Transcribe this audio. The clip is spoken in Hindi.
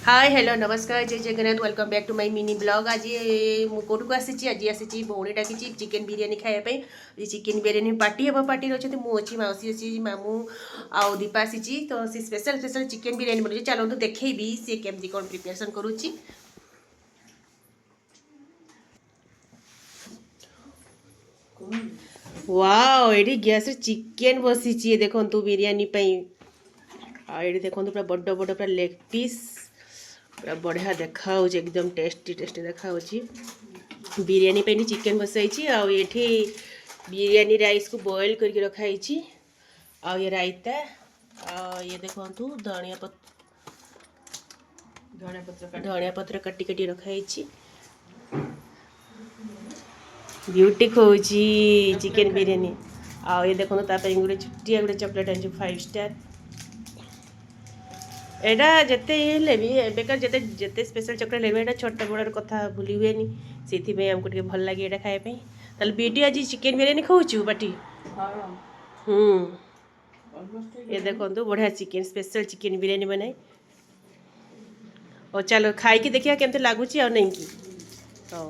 हाय हेलो नमस्कार जय Jagannath welcome back to my mini blog. आज कौटू आसी आसी भौणी डाकी चिकेन बिरियानी खायापी। चिकेन बिरियानी पार्टी हम पार्टी अच्छे मुझे मौसी अच्छी मामू आउ दीपा आसी तो सी स्पेशल स्पेशल चिकेन बिरियानी बनाई। चलते देखी सी केमती कौन प्रिपरेसन करुच्ची। वाओ ये गैस चिकेन बसी देखु बिरियानी ये देखो पूरा बड़ बड़ पूरा लेग पीस पूरा बढ़िया देखा एकदम टेस्टी टेस्टी देखा बिरियानी पे चिकेन बसाई आउ ये बिरियानी राइस को बॉयल करके रखाई आ ये रायता ये देखो धनिया पत्र काटी काटी रखाई ब्यूटी खोजी चिकेन बिरियानी आ ये देखो गोटे छुटिया गोटे चॉकलेट आनी 5 स्टार एटा जिते ये भी एबेकार जिते जिते स्पेशल चॉकलेट लेबे एटा छोटा बड़ कथा भूली हुए से आमको टे भल लगे ये खायापी। ताल बीटी आज चिकेन बिरियानी खाऊँ बाटी ये देखो बढ़िया चिकेन स्पेशल चिकेन बिरियानी बनाई और चलो खाई देखिए केमती लगुच नहीं कि हाँ